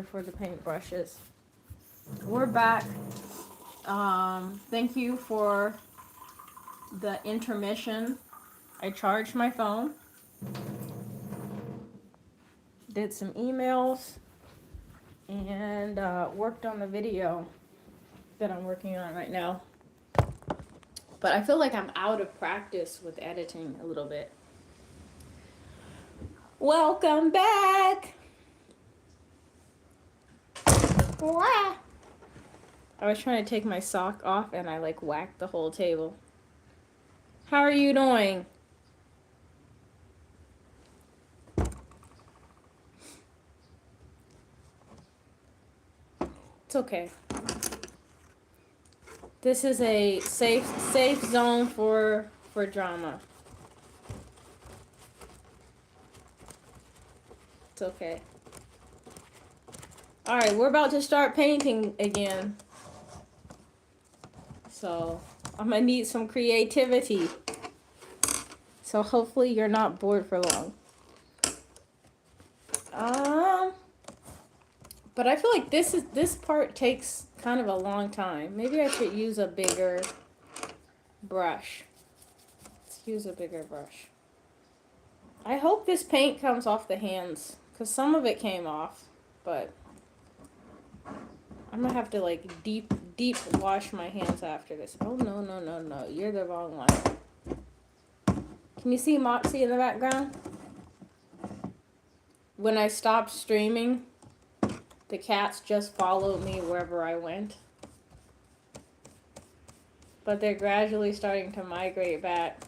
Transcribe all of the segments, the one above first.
For the paintbrushes. We're back. Thank you for the intermission. I charged my phone, did some emails, and worked on the video that I'm working on right now. But I feel like I'm out of practice with editing a little bit. Welcome back! Wah! I was trying to take my sock off and I like whacked the whole table. How are you doing? It's okay. This is a safe zone for drama. It's okay. All right, we're about to start painting again. So I'm gonna need some creativity. So hopefully you're not bored for long. But I feel like this part takes kind of a long time. Maybe I should use a bigger brush. Let's use a bigger brush. I hope this paint comes off the hands, because some of it came off, but I'm gonna have to like deep wash my hands after this. Oh no, you're the wrong one. Can you see Moxie in the background? When I stopped streaming, the cats just followed me wherever I went. But they're gradually starting to migrate back.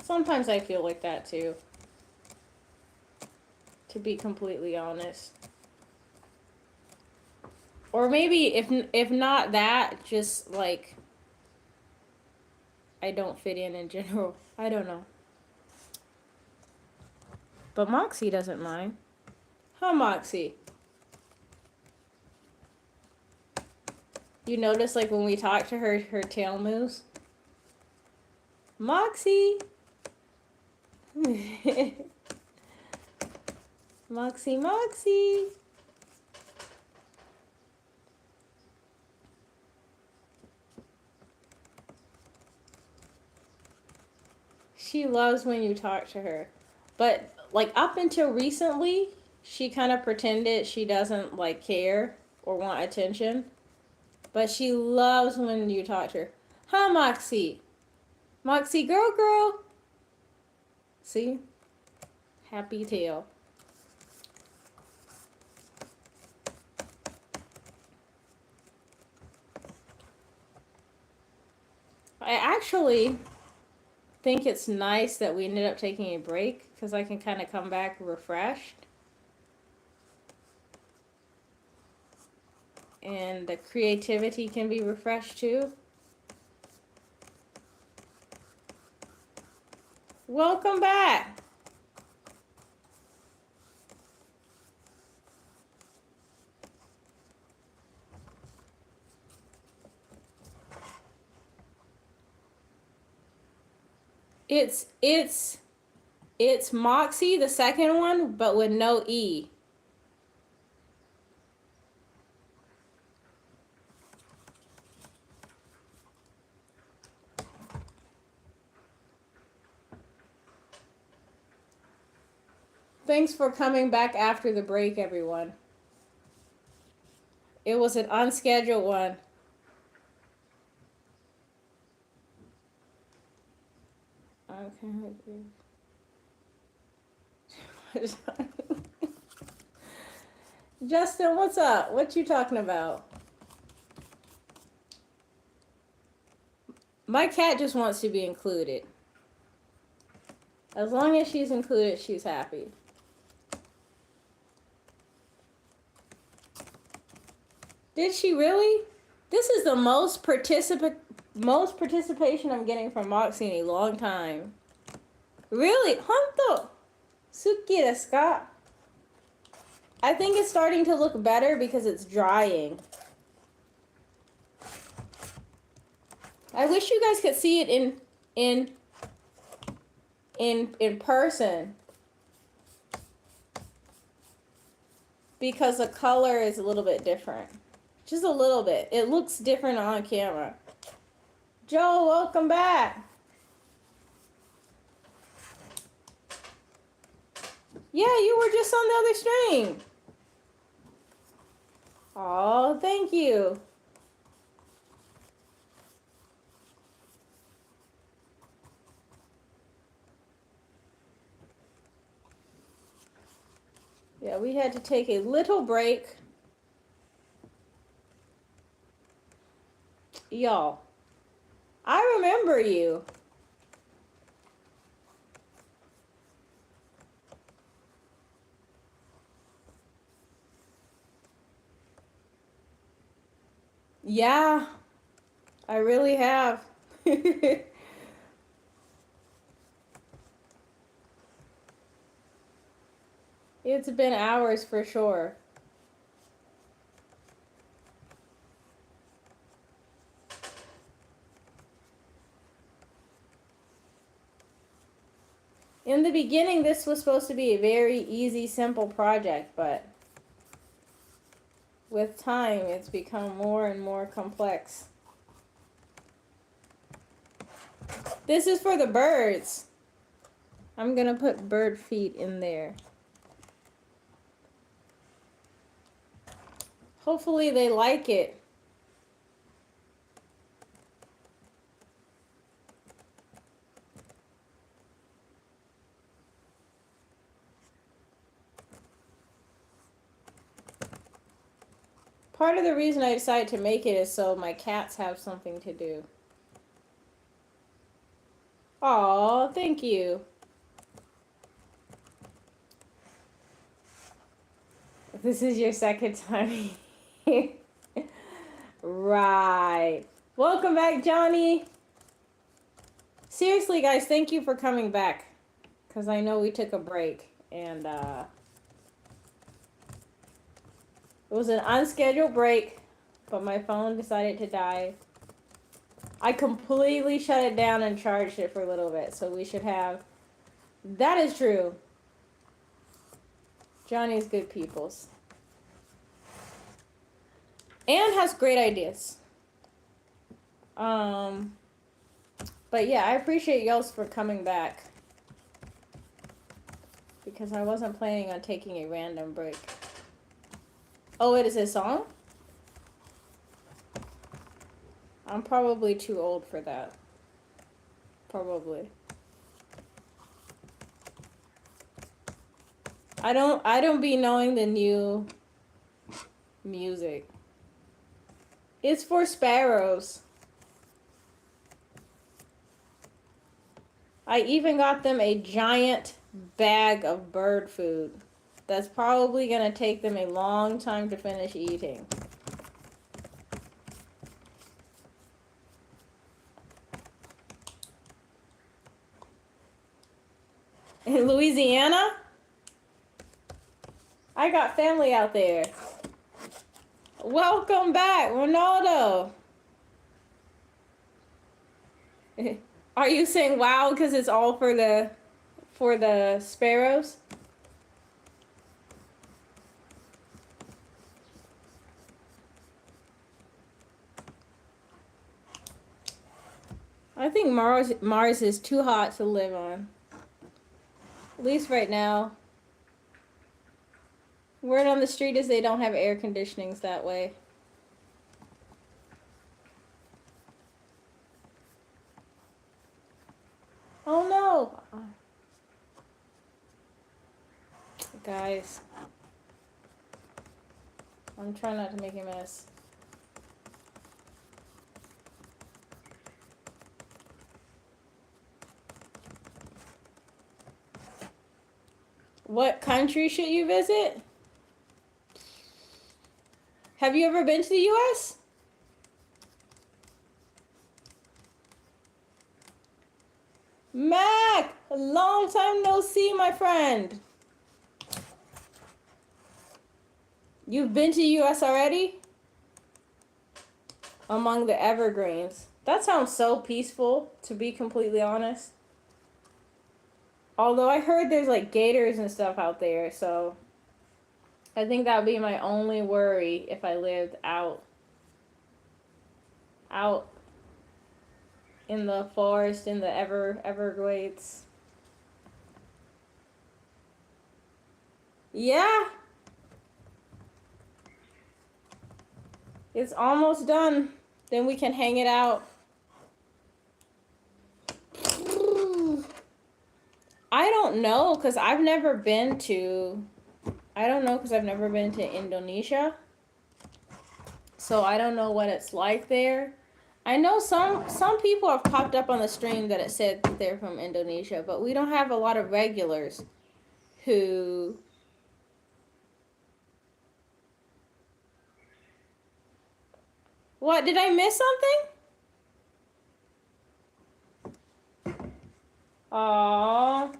Sometimes I feel like that too, to be completely honest. Or maybe if not that, just like I don't fit in general. I don't know. But Moxie doesn't mind. Huh, Moxie? You notice like when we talk to her, her tail moves? Moxie! Moxie! She loves when you talk to her. But like up until recently, she kind of pretended she doesn't like care or want attention. But she loves when you talk to her. Huh, Moxie? Moxie, girl. See? Happy tail. I actually think it's nice that we ended up taking a break because I can kind of come back refreshed. And the creativity can be refreshed too. Welcome back. It's Moxie, the second one, but with no E. Thanks for coming back after the break, everyone. It was an unscheduled one. Okay. Justin, what's up? What you talking about? My cat just wants to be included. As long as she's included, she's happy. Did she really? This is the most participation I'm getting from Moxie in a long time. Really? Honto? Suki desu ka? I think it's starting to look better because it's drying. I wish you guys could see it in person, because the color is a little bit different. Just a little bit. It looks different on camera. Joe, welcome back. Yeah, you were just on the other stream. Oh, thank you. Yeah, we had to take a little break. Y'all, I remember you. Yeah, I really have. It's been hours for sure. In the beginning, this was supposed to be a very easy, simple project, but with time, it's become more and more complex. This is for the birds. I'm gonna put bird feet in there. Hopefully they like it. Part of the reason I decided to make it is so my cats have something to do. Aw, thank you. This is your second time here. Right. Welcome back, Johnny. Seriously, guys, thank you for coming back. Because I know we took a break. And it was an unscheduled break. But my phone decided to die. I completely shut it down and charged it for a little bit. So we should have... That is true. Johnny's good peoples. And has great ideas. But yeah, I appreciate y'all for coming back. Because I wasn't planning on taking a random break. Oh, it is a song? I'm probably too old for that. Probably. I don't be knowing the new music. It's for sparrows. I even got them a giant bag of bird food. That's probably gonna take them a long time to finish eating. In Louisiana? I got family out there. Welcome back, Ronaldo. Are you saying wow because it's all for the sparrows? I think Mars is too hot to live on. At least right now. Word on the street is they don't have air conditionings that way. Oh no! Guys. I'm trying not to make a mess. What country should you visit? Have you ever been to the U.S.? Mac! A long time no see, my friend. You've been to the U.S. already? Among the evergreens. That sounds so peaceful, to be completely honest. Although I heard there's like gators and stuff out there, so I think that would be my only worry if I lived out in the forest, in the Everglades. Yeah, it's almost done. Then we can hang it out. I don't know, because I've never been to. I don't know, because I've never been to Indonesia. So I don't know what it's like there. I know some people have popped up on the stream that it said that they're from Indonesia, but we don't have a lot of regulars who. What, did I miss something? Aww.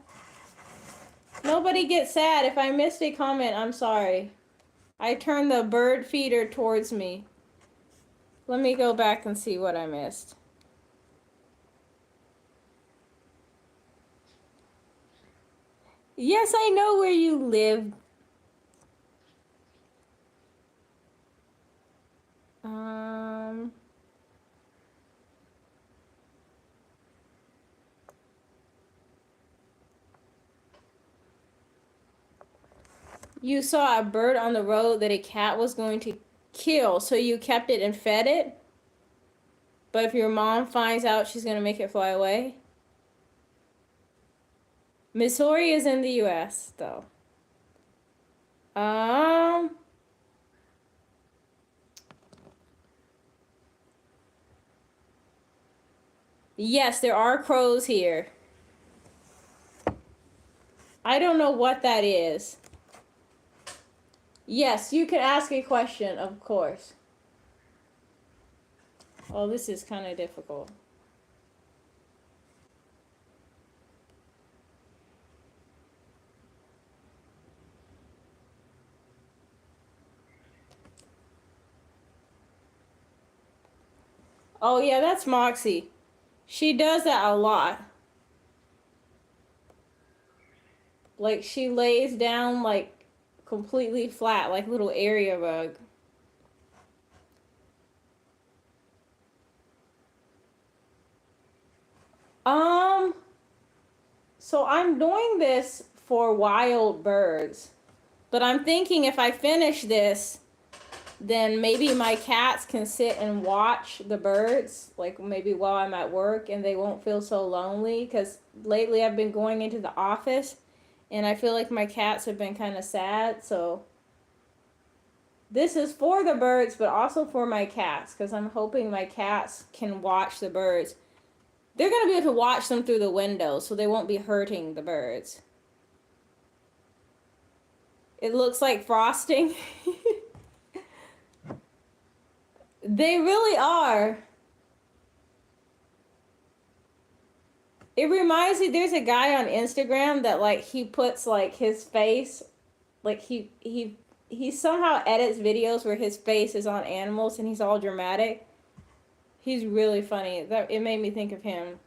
Nobody gets sad. If I missed a comment, I'm sorry. I turned the bird feeder towards me. Let me go back and see what I missed. Yes, I know where you live. You saw a bird on the road that a cat was going to kill, so you kept it and fed it? But if your mom finds out, she's going to make it fly away? Missouri is in the U.S., though. Yes, there are crows here. I don't know what that is. Yes, you can ask a question, of course. Oh, this is kind of difficult. Oh, yeah, that's Moxie. She does that a lot. Like, she lays down, like, completely flat, like little area rug. So I'm doing this for wild birds. But I'm thinking if I finish this, then maybe my cats can sit and watch the birds, like maybe while I'm at work, and they won't feel so lonely. Because lately I've been going into the office, and I feel like my cats have been kind of sad. So this is for the birds, but also for my cats, because I'm hoping my cats can watch the birds. They're going to be able to watch them through the window, so they won't be hurting the birds. It looks like frosting. They really are. It reminds me, there's a guy on Instagram that like he puts like his face, like he somehow edits videos where his face is on animals and he's all dramatic. He's really funny. That it made me think of him.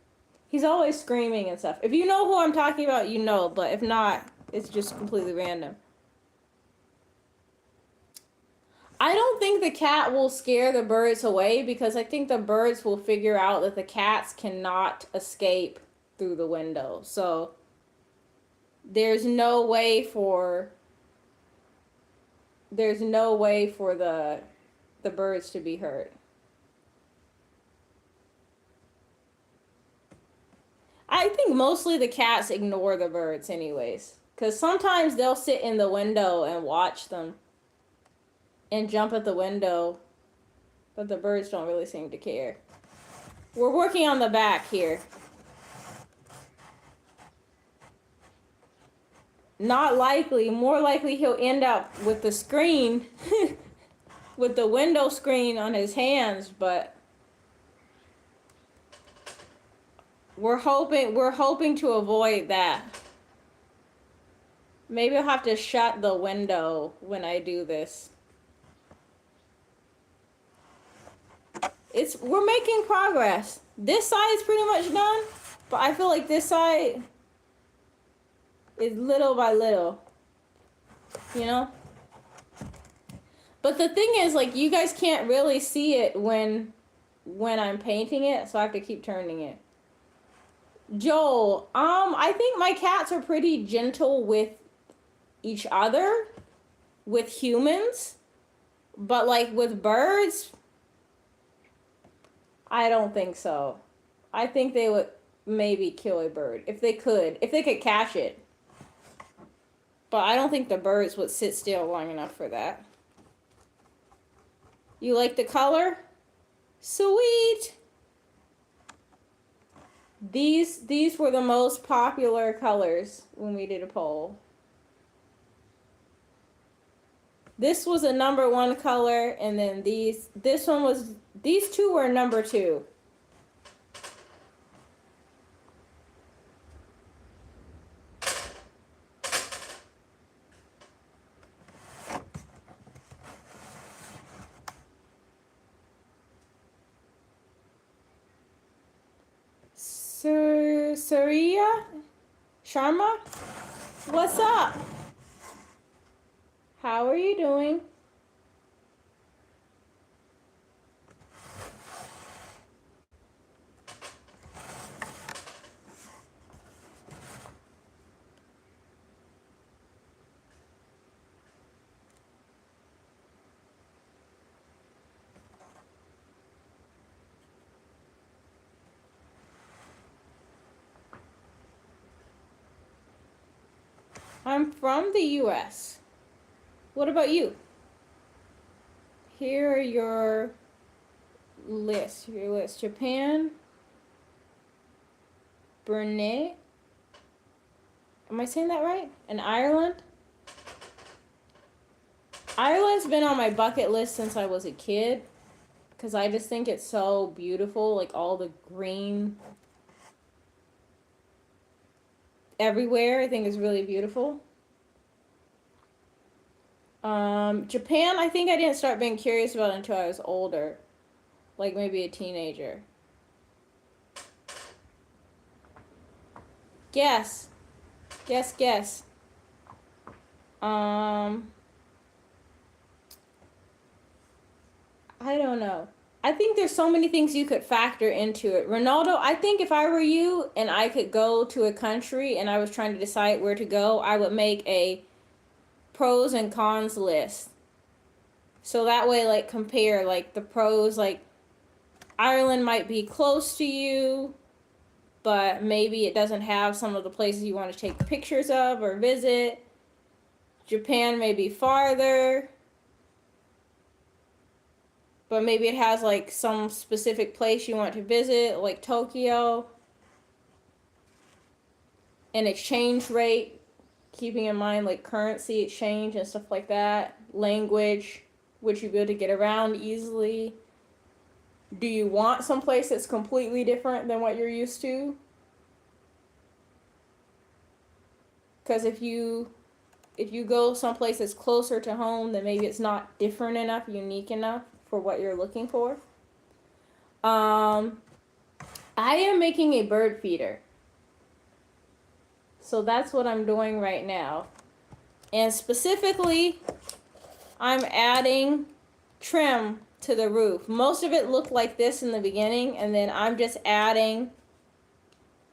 He's always screaming and stuff. If you know who I'm talking about, you know, but if not, it's just completely random. I don't think the cat will scare the birds away because I think the birds will figure out that the cats cannot escape through the window. So there's no way for the birds to be hurt. I think mostly the cats ignore the birds anyways, cuz sometimes they'll sit in the window and watch them and jump at the window, but the birds don't really seem to care. We're working on the back here. Not likely. More likely he'll end up with the screen, with the window screen on his hands, but we're hoping to avoid that. Maybe I'll have to shut the window when I do this. we're making progress. This side is pretty much done, but I feel like this side is little by little, you know? But the thing is, like, you guys can't really see it when I'm painting it, so I have to keep turning it. Joel, I think my cats are pretty gentle with each other, with humans, but like with birds, I don't think so. I think they would maybe kill a bird if they could catch it. But I don't think the birds would sit still long enough for that. You like the color? Sweet. These were the most popular colors when we did a poll. This was a #1 color, and then these two were #2. Surya Sharma, what's up? How are you doing? I'm from the US. What about you? Here are your list. Japan, Brunei. Am I saying that right? And Ireland? Ireland's been on my bucket list since I was a kid, because I just think it's so beautiful, like all the green everywhere. I think is really beautiful. Japan, I think I didn't start being curious about it until I was older, like maybe a teenager. Guess. I don't know. I think there's so many things you could factor into it. Ronaldo, I think if I were you and I could go to a country and I was trying to decide where to go, I would make a pros and cons list. So that way, like, compare, like, the pros, like, Ireland might be close to you, but maybe it doesn't have some of the places you want to take pictures of or visit. Japan may be farther, but maybe it has like some specific place you want to visit, like Tokyo. An exchange rate, keeping in mind like currency exchange and stuff like that. Language, would you be able to get around easily? Do you want some place that's completely different than what you're used to? Because if you go someplace that's closer to home, then maybe it's not different enough, unique enough for what you're looking for. I am making a bird feeder. So that's what I'm doing right now. And specifically, I'm adding trim to the roof. Most of it looked like this in the beginning, and then I'm just adding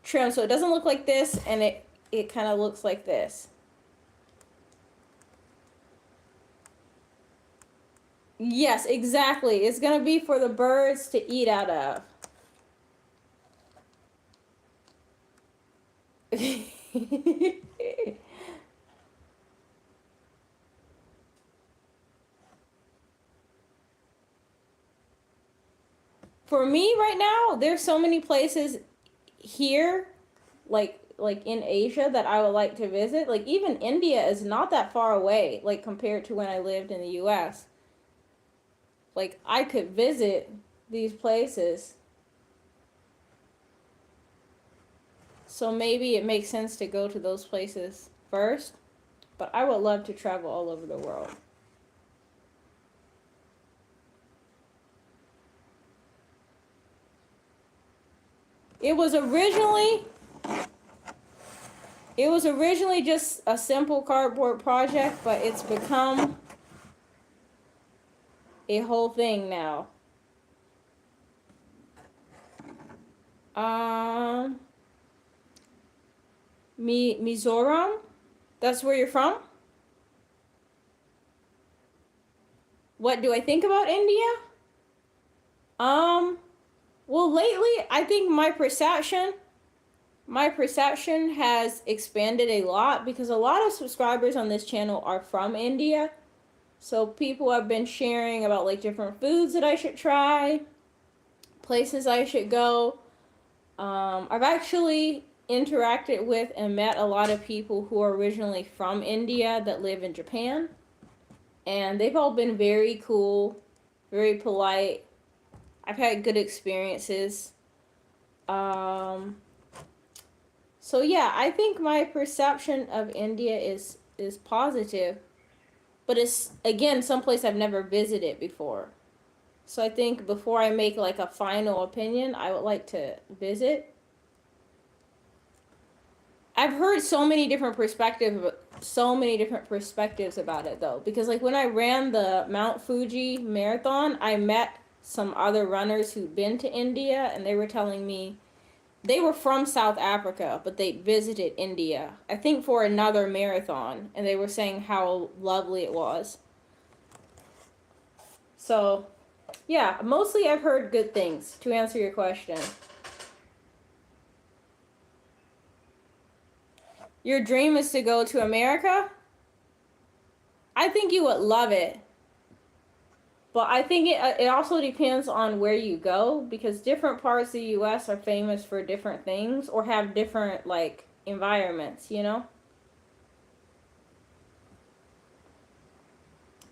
trim. So it doesn't look like this, and it kind of looks like this. Yes, exactly. It's going to be for the birds to eat out of. For me right now, there's so many places here, like in Asia, that I would like to visit. Like even India is not that far away, like compared to when I lived in the US. Like I could visit these places. So maybe it makes sense to go to those places first, but I would love to travel all over the world. It was originally It was originally just a simple cardboard project, but it's become a whole thing now. Um, Mizoram? That's where you're from? What do I think about India? Um, well, lately, I think my perception has expanded a lot because a lot of subscribers on this channel are from India. So people have been sharing about like different foods that I should try, places I should go. I've actually interacted with and met a lot of people who are originally from India that live in Japan. And they've all been very cool, very polite. I've had good experiences. Um, so yeah, I think my perception of India is positive, but it's again someplace I've never visited before. So I think before I make like a final opinion, I would like to visit. I've heard so many different perspectives about it though, because like when I ran the Mount Fuji marathon, I met some other runners who'd been to India, and they were telling me they were from South Africa, but they visited India, I think for another marathon, and they were saying how lovely it was. So, yeah, mostly I've heard good things, to answer your question. Your dream is to go to America? I think you would love it. But I think it also depends on where you go, because different parts of the US are famous for different things or have different like environments, you know?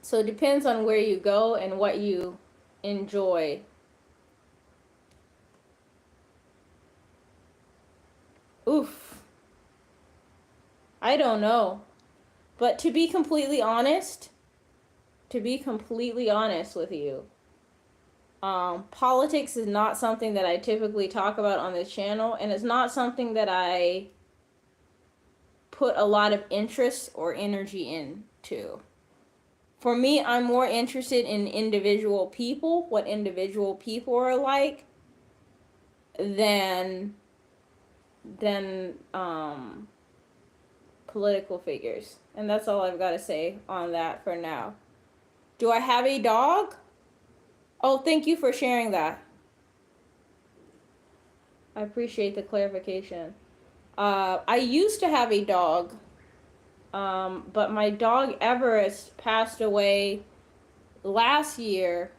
So it depends on where you go and what you enjoy. Oof. I don't know. But to be completely honest with you, politics is not something that I typically talk about on this channel, and it's not something that I put a lot of interest or energy into. For me, I'm more interested in individual people, what individual people are like, than than political figures. And that's all I've got to say on that for now. Do I have a dog? Oh, thank you for sharing that. I appreciate the clarification. I used to have a dog, but my dog Everest passed away last year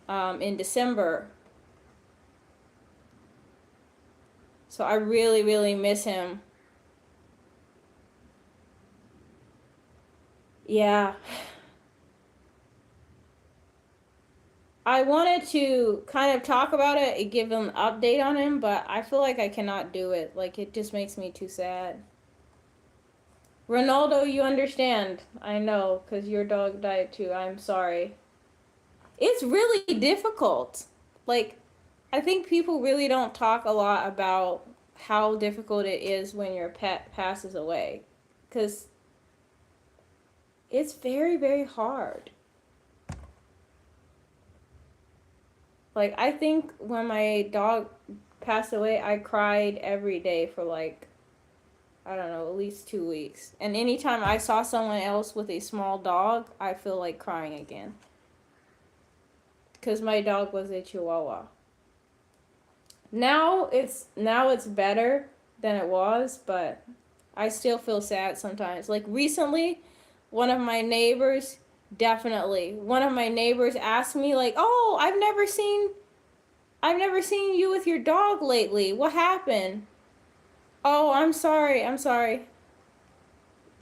in December. So I really, really miss him. Yeah. I wanted to kind of talk about it and give an update on him, but I feel like I cannot do it. Like, it just makes me too sad. Ronaldo, you understand. I know, because your dog died too. I'm sorry. It's really difficult. Like, I think people really don't talk a lot about how difficult it is when your pet passes away. Because it's very, very hard. Like, I think when my dog passed away, I cried every day for like, I don't know, at least 2 weeks. And anytime I saw someone else with a small dog, I feel like crying again. Because my dog was a Chihuahua. Now it's better than it was, but I still feel sad sometimes. Like recently, one of my neighbors, definitely, one of my neighbors asked me like, "Oh, I've never seen you with your dog lately. What happened?" Oh, I'm sorry. I'm sorry.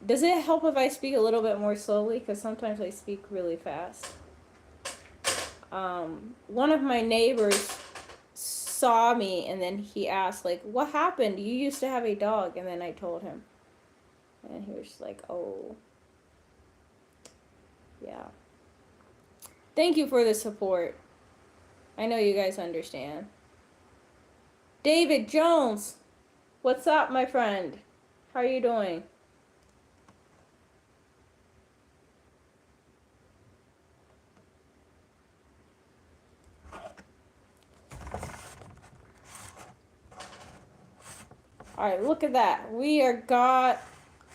Does it help if I speak a little bit more slowly? Because sometimes I speak really fast. One of my neighbors saw me, and then he asked like, "What happened? You used to have a dog." And then I told him, and he was just like, "Oh, yeah. Thank you for the support. I know you guys understand." David Jones, what's up, my friend? How are you doing? All right, look at that. We are got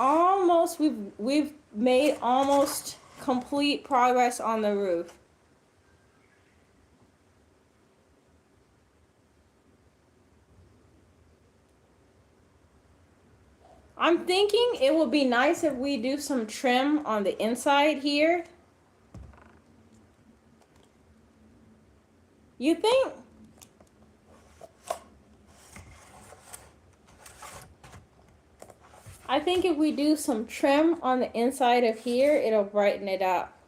almost. We've made almost complete progress on the roof. I'm thinking it would be nice if we do some trim on the inside here. You think? I think if we do some trim on the inside of here, it'll brighten it up.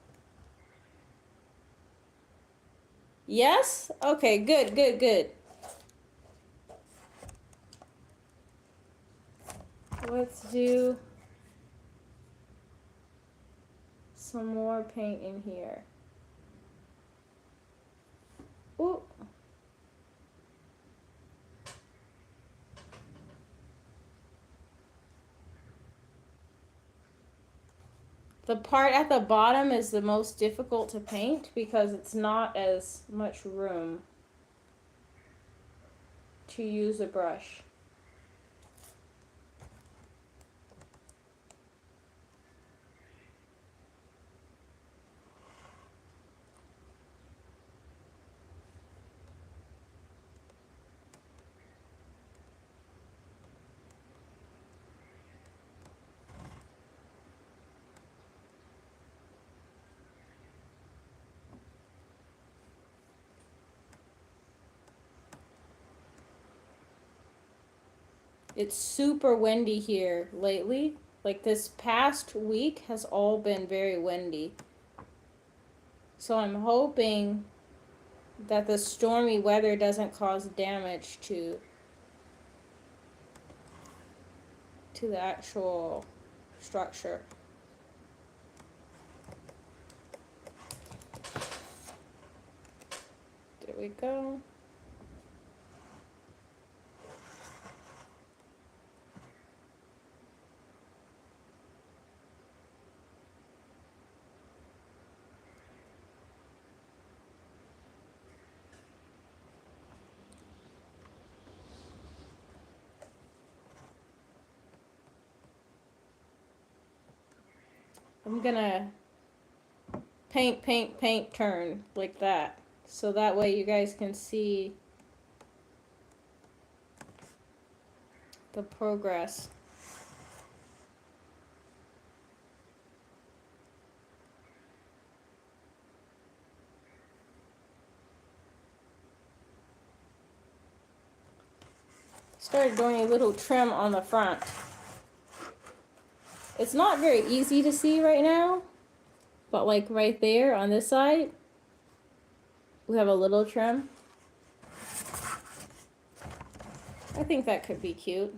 Yes? Okay, good, good, good. Let's do some more paint in here. Ooh. The part at the bottom is the most difficult to paint because it's not as much room to use a brush. It's super windy here lately. Like this past week has all been very windy. So I'm hoping that the stormy weather doesn't cause damage to the actual structure. There we go. I'm gonna paint, paint, paint, turn like that. So that way you guys can see the progress. Started doing a little trim on the front. It's not very easy to see right now, but like right there on this side, we have a little trim. I think that could be cute.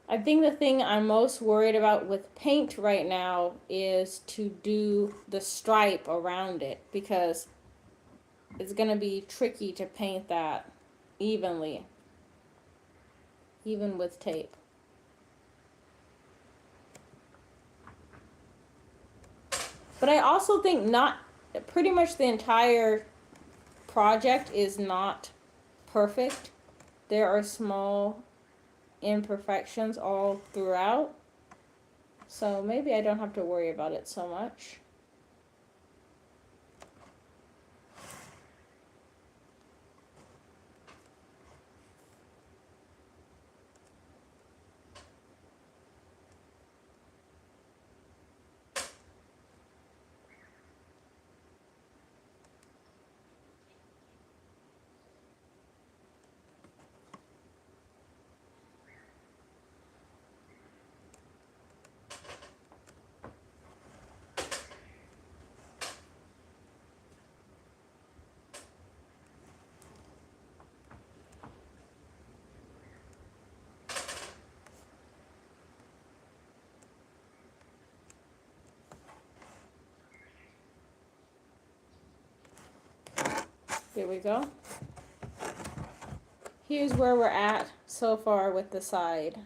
I think the thing I'm most worried about with paint right now is to do the stripe around it because it's gonna be tricky to paint that evenly, even with tape. But I also think not pretty much the entire project is not perfect. There are small imperfections all throughout. So maybe I don't have to worry about it so much. There we go. Here's where we're at so far with the side.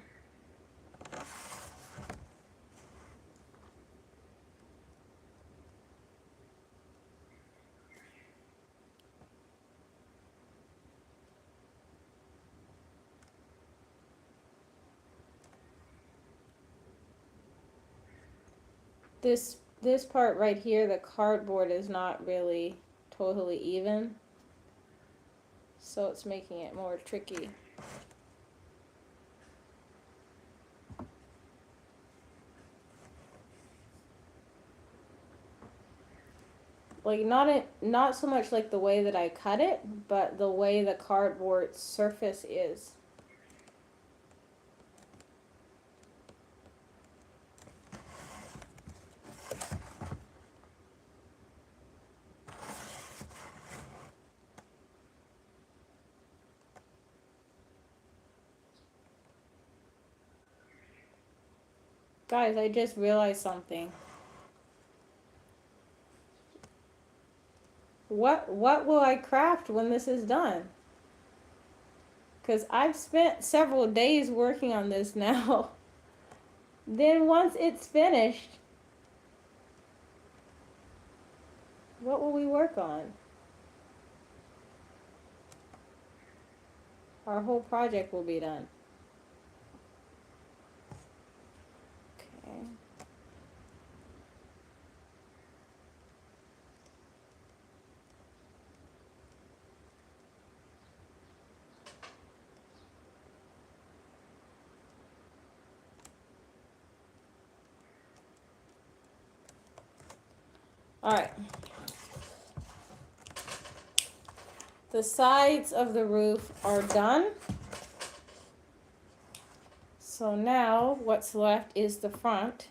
This part right here, the cardboard is not really totally even, so it's making it more tricky. Like not so much like the way that I cut it, but the way the cardboard surface is. Guys, I just realized something. What will I craft when this is done? Because I've spent several days working on this now. Then once it's finished, what will we work on? Our whole project will be done. Okay. All right. The sides of the roof are done. So now what's left is the front.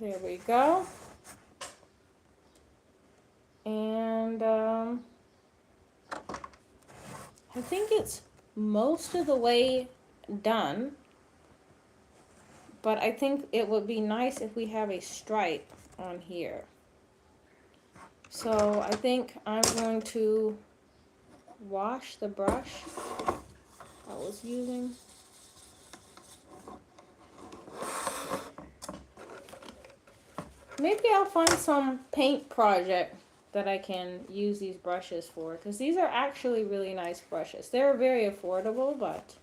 There we go. And I think it's most of the way done, but I think it would be nice if we have a stripe on here. So I think I'm going to wash the brush I was using. Maybe I'll find some paint project that I can use these brushes for, because these are actually really nice brushes. They're very affordable, but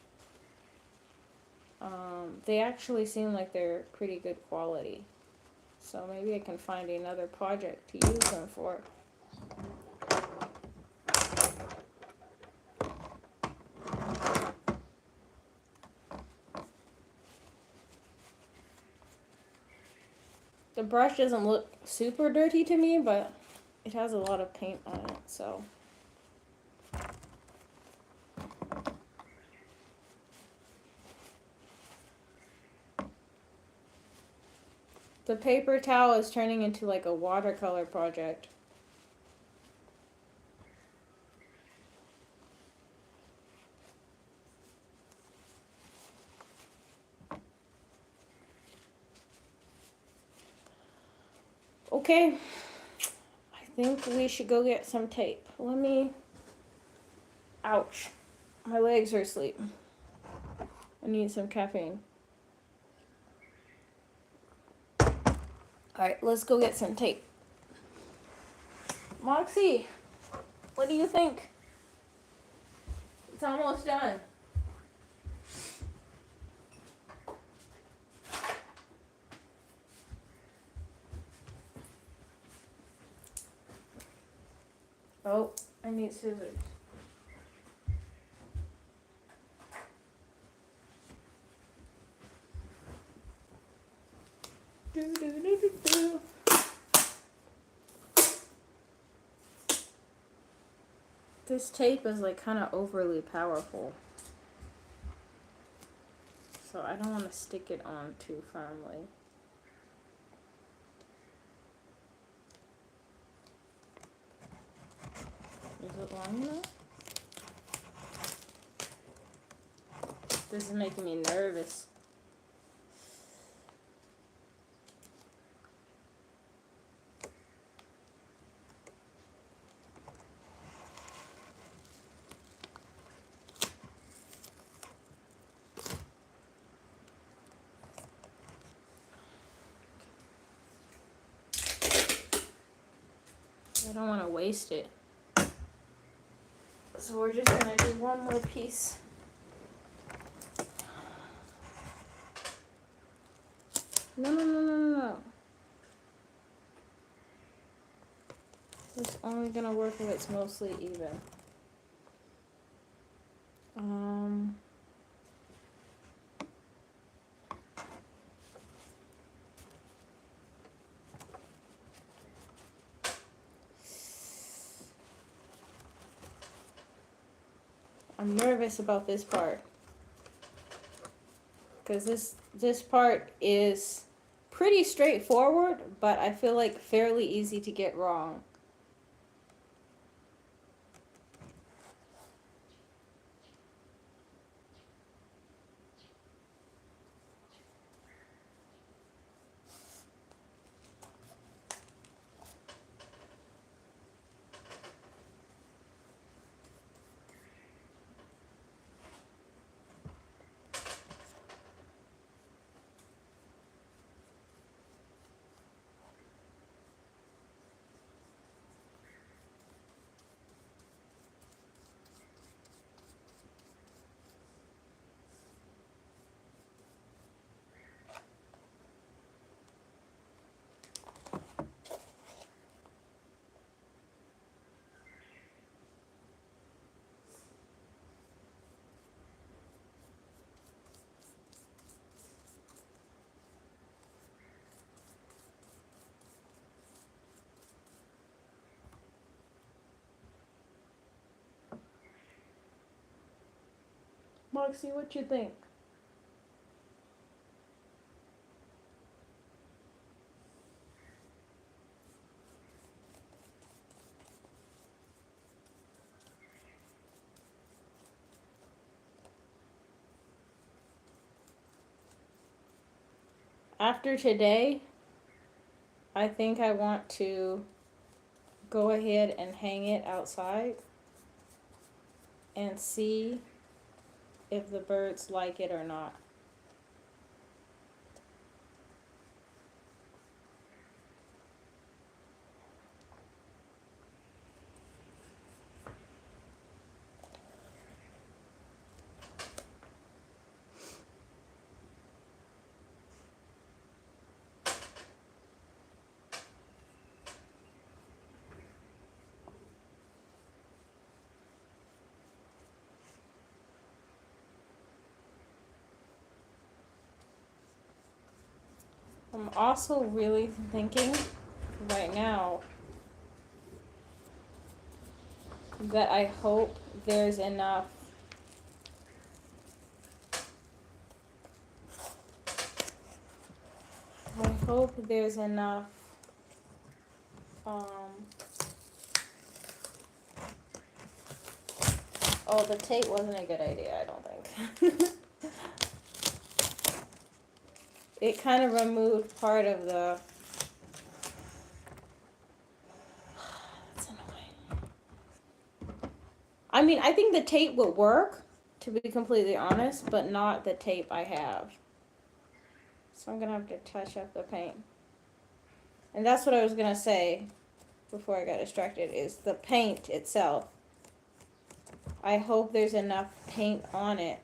they actually seem like they're pretty good quality. So maybe I can find another project to use them for. The brush doesn't look super dirty to me, but it has a lot of paint on it, so. The paper towel is turning into like a watercolor project. Okay, I think we should go get some tape. Let me, ouch, my legs are asleep. I need some caffeine. Alright, let's go get some tape. Moxie, what do you think? It's almost done. Oh, I need scissors. Do, do, do, do, do. This tape is like kind of overly powerful. So I don't want to stick it on too firmly. Is it long enough? This is making me nervous. I don't want to waste it. So we're just going to do one more piece. No. It's only going to work if it's mostly even. I'm nervous about this part. Because this part is pretty straightforward, but I feel like fairly easy to get wrong. Moxie, what you think? After today, I think I want to go ahead and hang it outside and see if the birds like it or not. I'm also really thinking right now that I hope there's enough um oh, the tape wasn't a good idea, I don't think. It kind of removed part of the that's annoying. I mean, I think the tape would work, to be completely honest, but not the tape I have. So I'm gonna have to touch up the paint. And that's what I was gonna say before I got distracted, is the paint itself. I hope there's enough paint on it.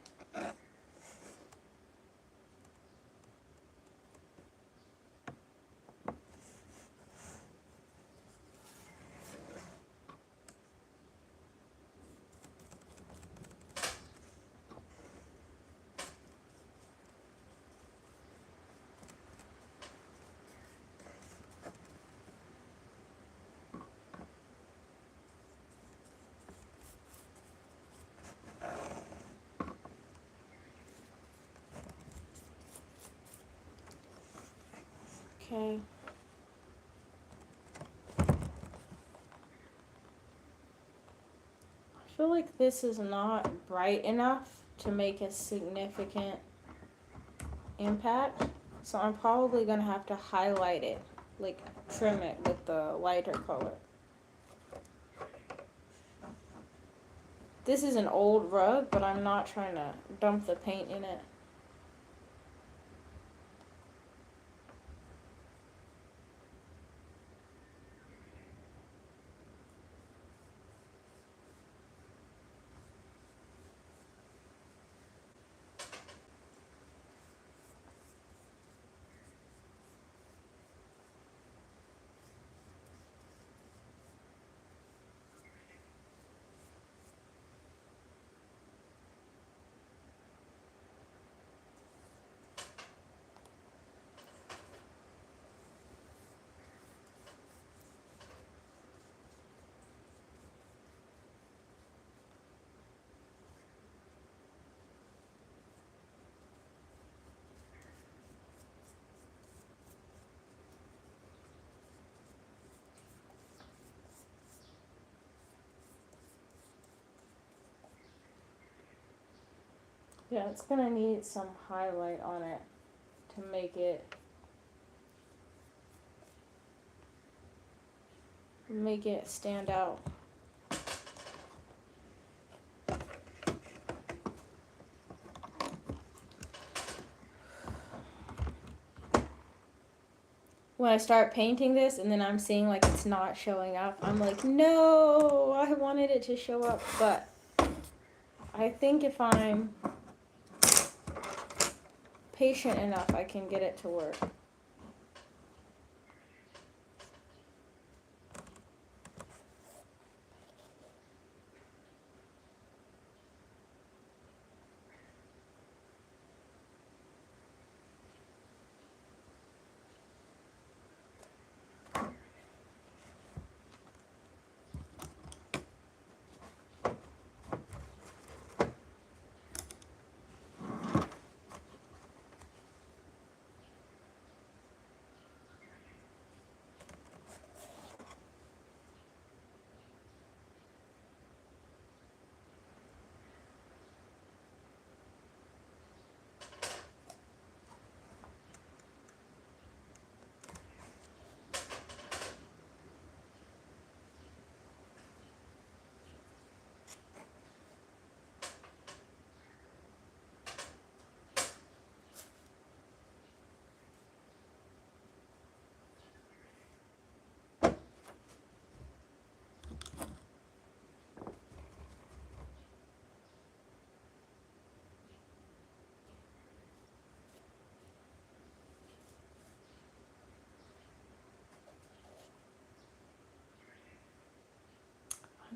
Okay. I feel like this is not bright enough to make a significant impact. So I'm probably going to have to highlight it, like trim it with the lighter color. This is an old rug, but I'm not trying to dump the paint in it. Yeah, it's gonna need some highlight on it to make it stand out. When I start painting this and then I'm seeing like it's not showing up, I'm like, no, I wanted it to show up. But I think if I'm patient enough, I can get it to work.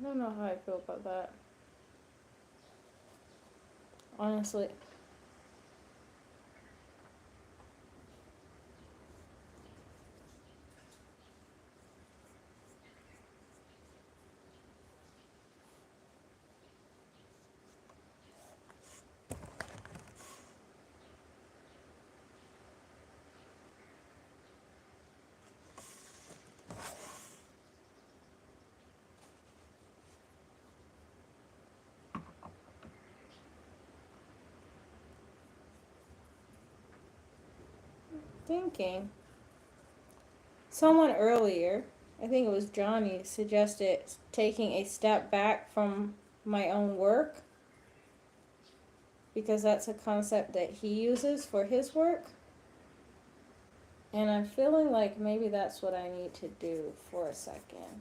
I don't know how I feel about that, honestly. Thinking. Someone earlier, I think it was Johnny, suggested taking a step back from my own work because that's a concept that he uses for his work. And I'm feeling like maybe that's what I need to do for a second.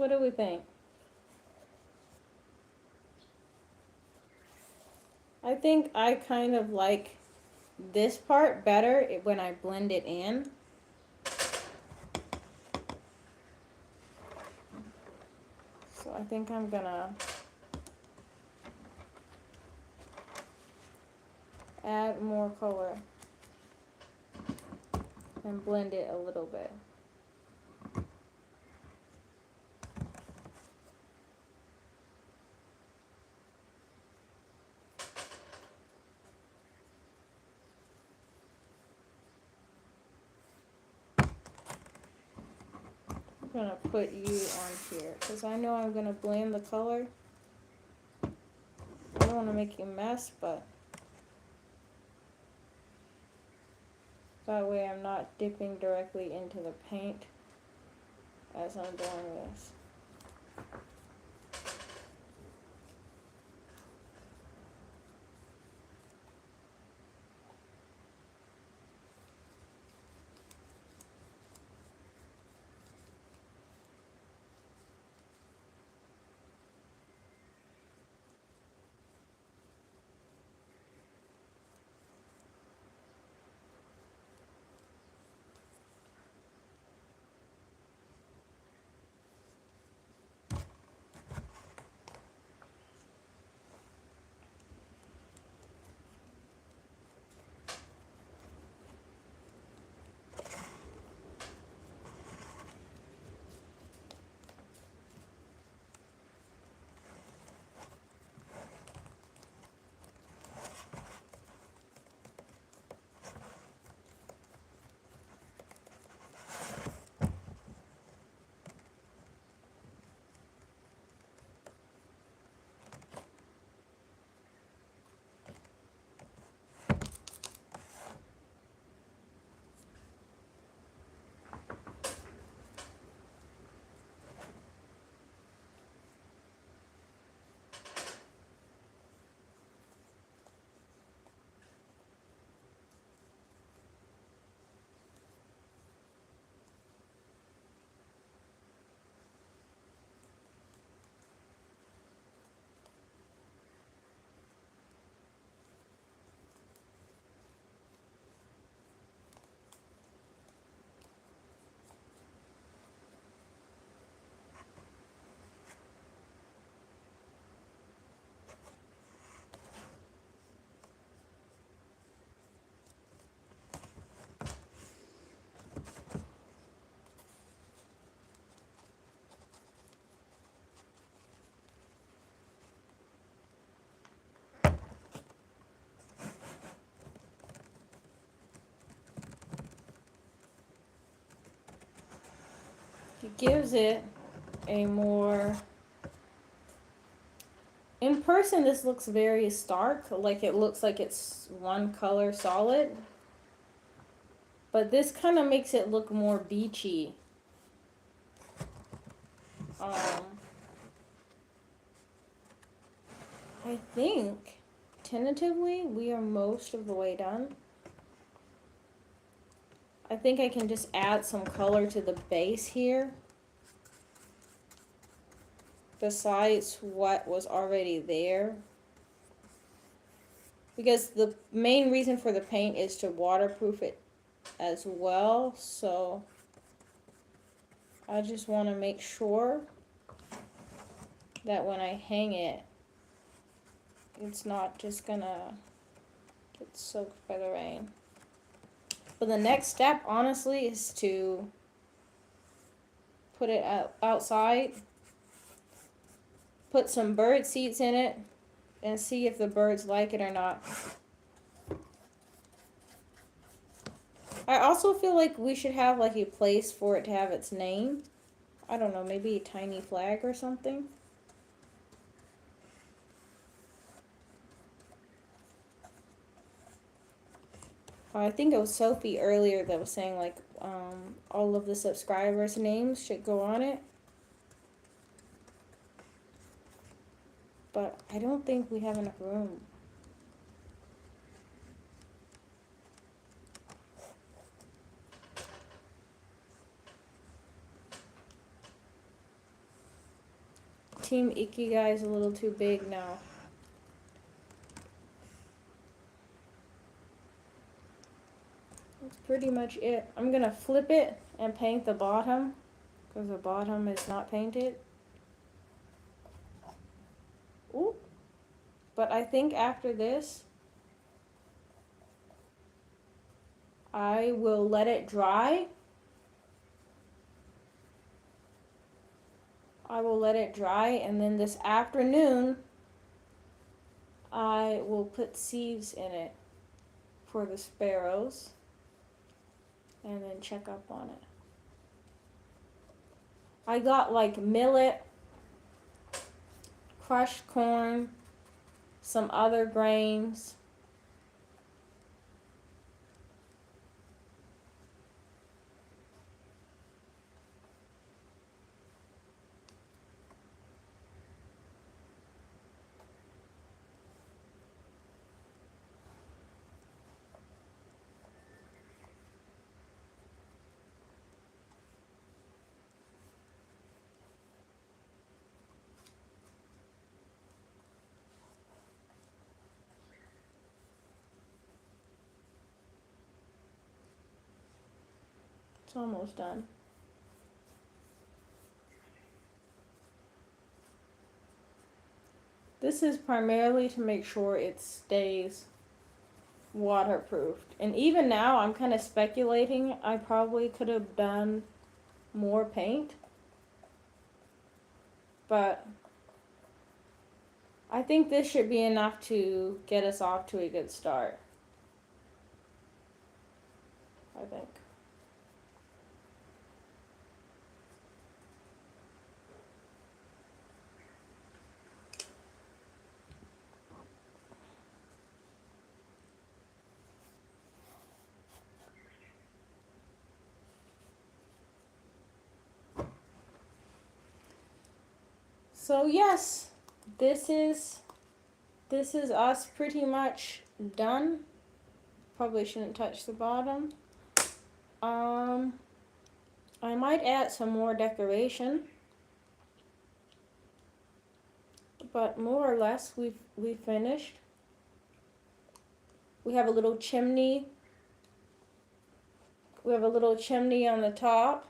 What do we think? I think I kind of like this part better when I blend it in. So I think I'm gonna add more color and blend it a little bit. I'm gonna put you on here because I know I'm gonna blend the color. I don't want to make you a mess, but that way I'm not dipping directly into the paint as I'm doing this. It gives it a more... In person, this looks very stark, like it looks like it's one color solid. But this kind of makes it look more beachy. I think, tentatively, we are most of the way done. I think I can just add some color to the base here, besides what was already there. Because the main reason for the paint is to waterproof it as well, so I just want to make sure that when I hang it, it's not just gonna get soaked by the rain. But the next step, honestly, is to put it outside, put some bird seeds in it, and see if the birds like it or not. I also feel like we should have like a place for it to have its name. I don't know, maybe a tiny flag or something. I think it was Sophie earlier that was saying like all of the subscribers' names should go on it. But I don't think we have enough room. Team Ikigai is a little too big now. That's pretty much it. I'm gonna flip it and paint the bottom because the bottom is not painted. Ooh. But I think after this, I will let it dry. I will let it dry, and then this afternoon, I will put seeds in it for the sparrows, and then check up on it. I got like millet, crushed corn, some other grains. It's almost done. This is primarily to make sure it stays waterproofed. And even now, I'm kind of speculating I probably could have done more paint. But I think this should be enough to get us off to a good start. I think. So yes, this is us pretty much done. Probably shouldn't touch the bottom. I might add some more decoration, but more or less we've finished. We have a little chimney. We have a little chimney on the top.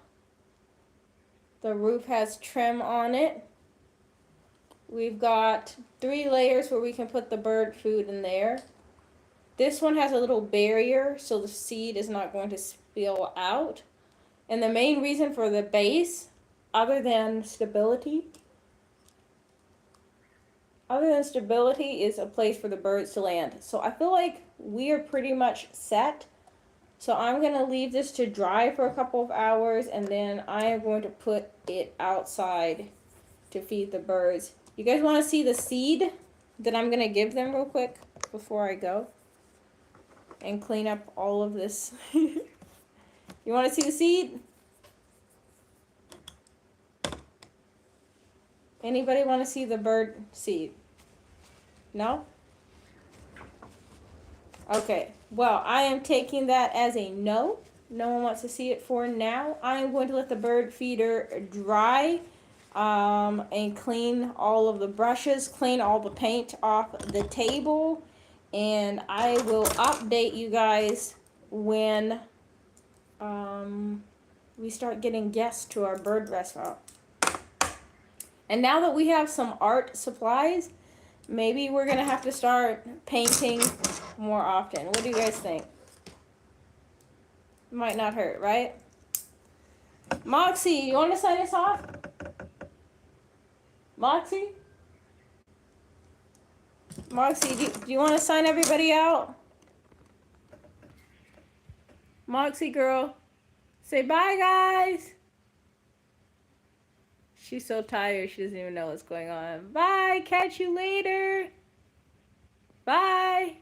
The roof has trim on it. We've got 3 layers where we can put the bird food in there. This one has a little barrier so the seed is not going to spill out. And the main reason for the base, other than stability, is a place for the birds to land. So I feel like we are pretty much set. So I'm going to leave this to dry for a couple of hours, and then I am going to put it outside to feed the birds. You guys want to see the seed that I'm going to give them real quick before I go and clean up all of this? You want to see the seed? Anybody want to see the bird seed? No? Okay. Well, I am taking that as a no. No one wants to see it for now. I am going to let the bird feeder dry and clean all of the brushes, clean all the paint off the table, and I will update you guys when we start getting guests to our bird restaurant. And now that we have some art supplies, maybe we're gonna have to start painting more often. What do you guys think? Might not hurt, right? Moxie, you want to sign us off? Moxie? Moxie, do you want to sign everybody out? Moxie girl, say bye, guys. She's so tired, she doesn't even know what's going on. Bye, catch you later. Bye.